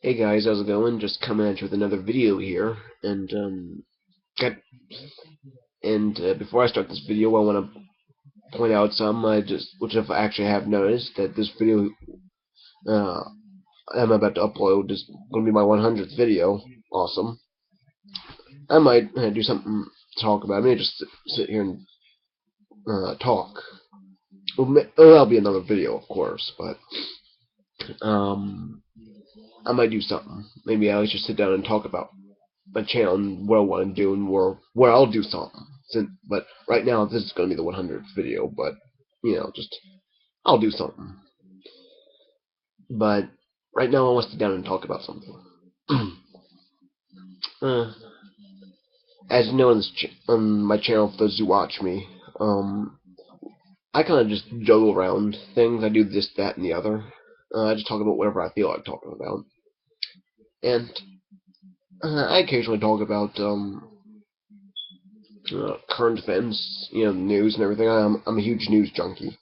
Hey guys, how's it going? Just coming at you with another video here, and got before I start this video, I want to point out some which I actually have noticed that this video uh, I'm about to upload is going to be my 100th video. Awesome. I might do something to talk about. Maybe just sit here and talk. That'll be another video, of course, but I might do something. Maybe I'll just sit down and talk about my channel and what I want to do and where I'll do something. But right now, this is going to be the 100th video, but, just, I'll do something. But right now, I want to sit down and talk about something. As you know on my channel, for those who watch me, I kind of just juggle around things. I do this, that, and the other. I just talk about whatever I feel like talking about. And I occasionally talk about current events, news and everything. I'm a huge news junkie.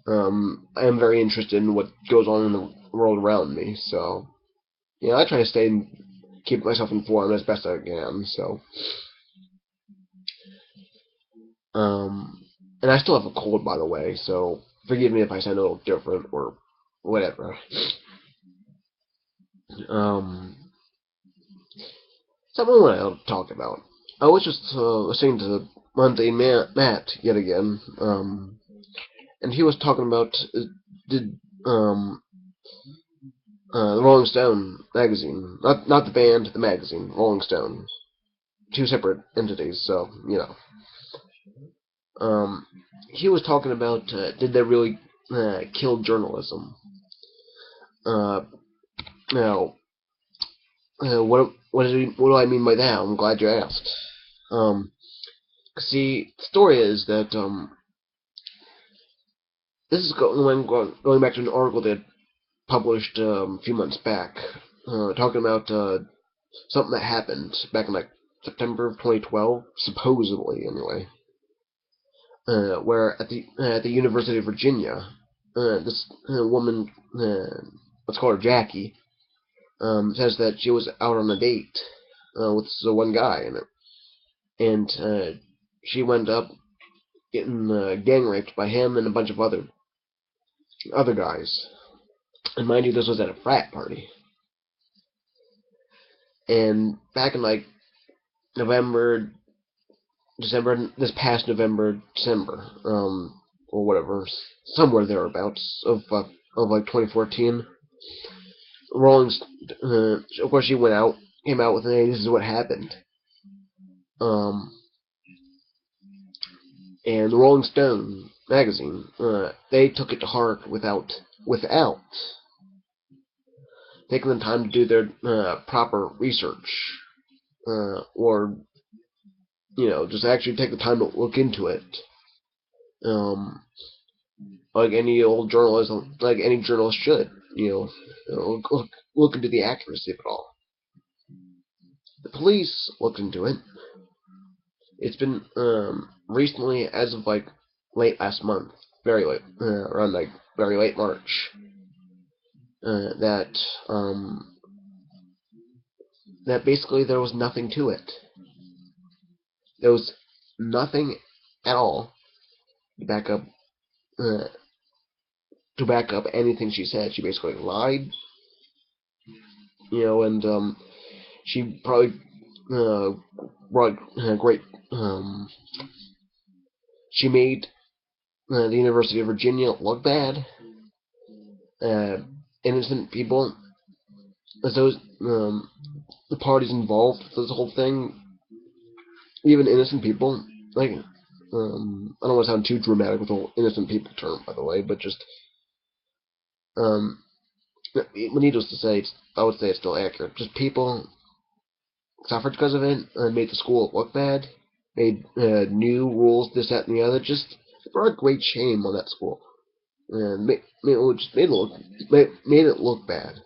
I am very interested in what goes on in the world around me, so I try to stay and keep myself informed as best I can. So, and I still have a cold, by the way, so forgive me if I sound a little different or whatever. Something I want to talk about. I was just listening to Monday Matt yet again, and he was talking about did the Rolling Stone magazine, not the band, the magazine, Rolling Stone, two separate entities. So he was talking about did they really kill journalism? Now, what do I mean by that? I'm glad you asked. See, the story is that this is going back to an article that published a few months back, talking about something that happened back in like September of 2012, supposedly anyway, where at the University of Virginia, this woman, let's call her Jackie, says that she was out on a date with the one guy in it, and she went up getting gang raped by him and a bunch of other guys. And mind you, this was at a frat party. And back in like November, December, this past November, December, or whatever, somewhere thereabouts of like 2014. Rolling, of course, she came out with, "Hey, this is what happened." And the Rolling Stone magazine, they took it to heart without taking the time to do their proper research, or just actually take the time to look into it, like any journalist should, look into the accuracy of it all. The police looked into it. It's been recently, as of like late last month, very late, around like very late March, that basically there was nothing to it. There was nothing at all to back up anything she said. She basically lied, and she probably brought great. She made the University of Virginia look bad. Innocent people, as those the parties involved with this whole thing, even innocent people, like I don't want to sound too dramatic with the whole innocent people term, by the way, but just needless to say, I would say it's still accurate. Just people suffered because of it, and made the school look bad, made new rules, this, that, and the other. Just brought great shame on that school, and made it look bad.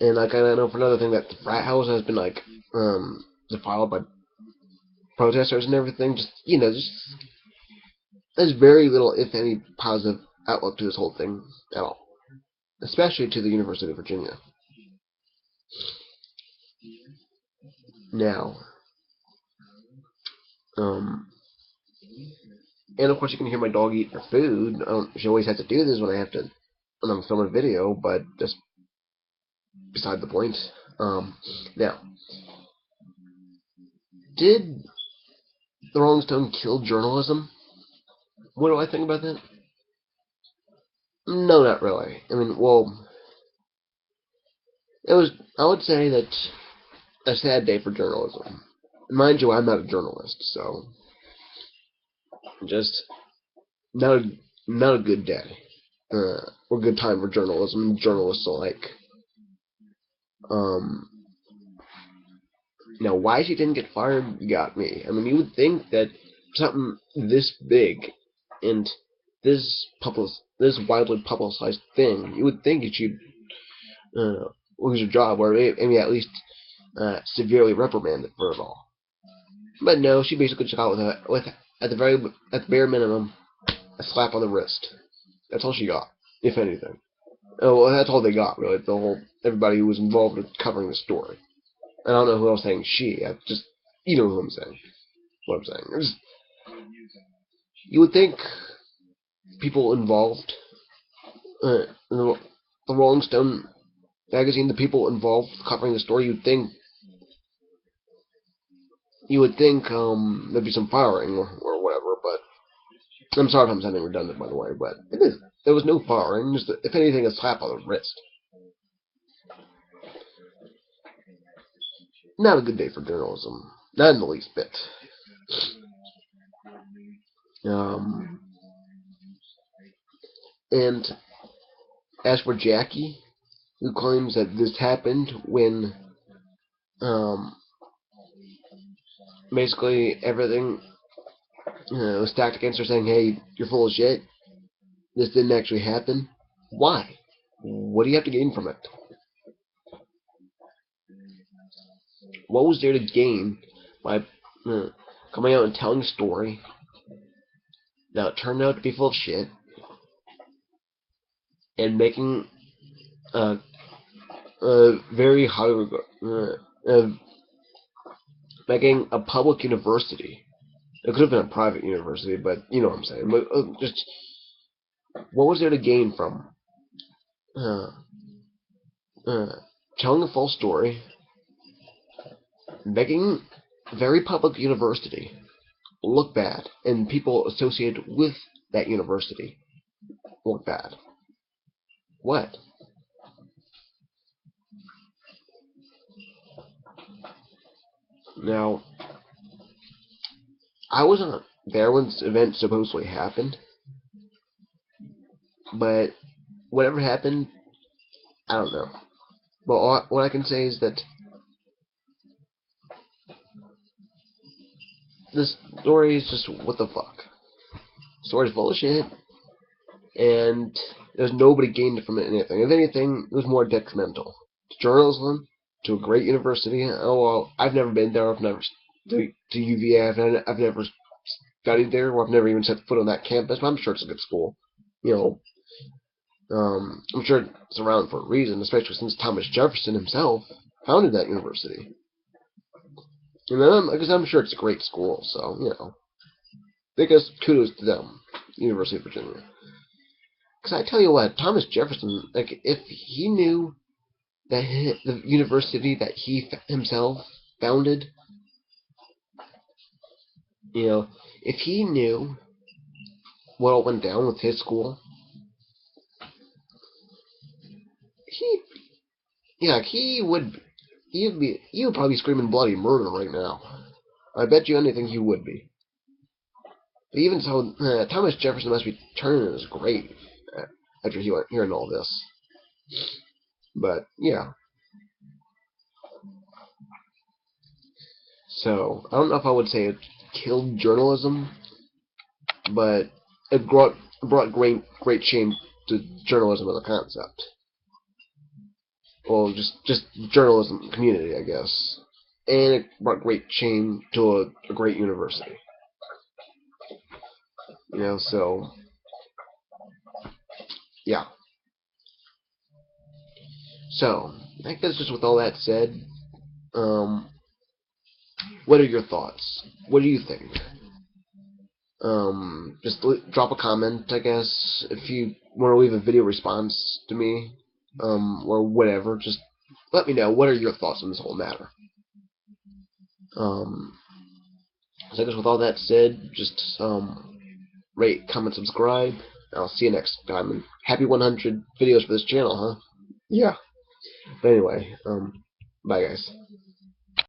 And like I know for another thing that the frat house has been defiled by protesters and everything. Just there's very little, if any, positive outlook to this whole thing at all, especially to the University of Virginia. Now, um, and of course you can hear my dog eat her food. She always has to do this when I'm filming a video, but just beside the point. Now, did the Rolling Stone kill journalism? What do I think about that? No, not really. I mean, well, it was. I would say that a sad day for journalism. Mind you, I'm not a journalist, so just not a, not a good day. Or good time for journalism and journalists alike. Um, Now, why she didn't get fired got me. I mean, you would think that something this big and this widely publicized thing, you would think that she'd lose her job, or maybe at least severely reprimanded for it all. But no, she basically just got with at the bare minimum a slap on the wrist. That's all she got, if anything. Oh, well, that's all they got, really. Everybody who was involved with covering the story. I don't know who else saying she. You know who I'm saying. What I'm saying. You would think people involved, the Rolling Stone magazine, the people involved covering the story, you would think there'd be some firing or whatever. But I'm sorry if I'm sounding redundant, by the way. But there was no firing. Just if anything, a slap on the wrist. Not a good day for journalism. Not in the least bit. Um, and as for Jackie, who claims that this happened when basically everything was stacked against her, saying, "Hey, you're full of shit. This didn't actually happen." Why? What do you have to gain from it? What was there to gain by coming out and telling a story that turned out to be full of shit and making a very high making a public university. It could have been a private university, but you know what I'm saying. But just what was there to gain from uh, telling a false story, making a very public university look bad, and people associated with that university look bad? What? Now, I wasn't there when this event supposedly happened, but whatever happened, I don't know. But what I can say is that this story is just what the fuck. The story's full of shit, and there's nobody gained from it anything. If anything, it was more detrimental to journalism, to a great university. Oh well, I've never been there. I've never to UVA. I've never studied there, or I've never even set foot on that campus. But I'm sure it's a good school. You know, I'm sure it's around for a reason, especially since Thomas Jefferson himself founded that university. And then, because I'm sure it's a great school, so you know, I guess kudos to them, University of Virginia. Because I tell you what, Thomas Jefferson, like, if he knew that the university that he himself founded, you know, if he knew what all went down with his school, he, yeah, he would probably be screaming bloody murder right now. I bet you anything he would be. But even so, Thomas Jefferson must be turning in his grave after hearing all this. But yeah, so I don't know if I would say it killed journalism, but it brought great shame to journalism as a concept. Well, just journalism community, I guess, and it brought great shame to a great university. So yeah. So I guess just with all that said, um, what are your thoughts? What do you think? Just drop a comment, I guess, if you want to leave a video response to me, or whatever. Just let me know. What are your thoughts on this whole matter? Um, so I guess with all that said, just rate, comment, subscribe. I'll see you next time. And happy 100 videos for this channel, huh? Yeah. But anyway, bye guys.